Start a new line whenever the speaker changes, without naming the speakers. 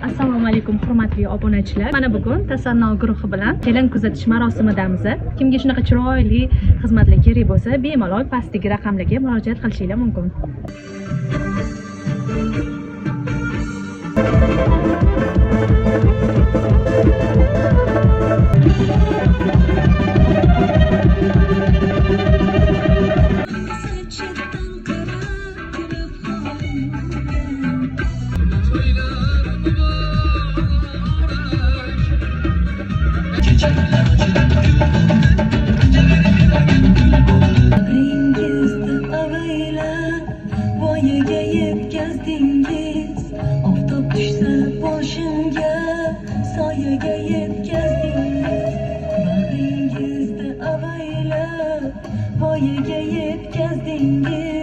Assalomu alaykum hurmatli obunachilar. Mana bugun Tasanno guruhi bilan kelin kuzatish marosimidamiz. Kimga shunaqa chiroyli xizmatlar kerak bo'lsa, bemalol pastdagi raqamlarga murojaat qilishingiz mumkin.
Voyaga yetkazdingiz, oftob tushsa boshimga, soyaga yetkazdingiz. Bag'ringizda avaylab, voyaga yetkazdingiz.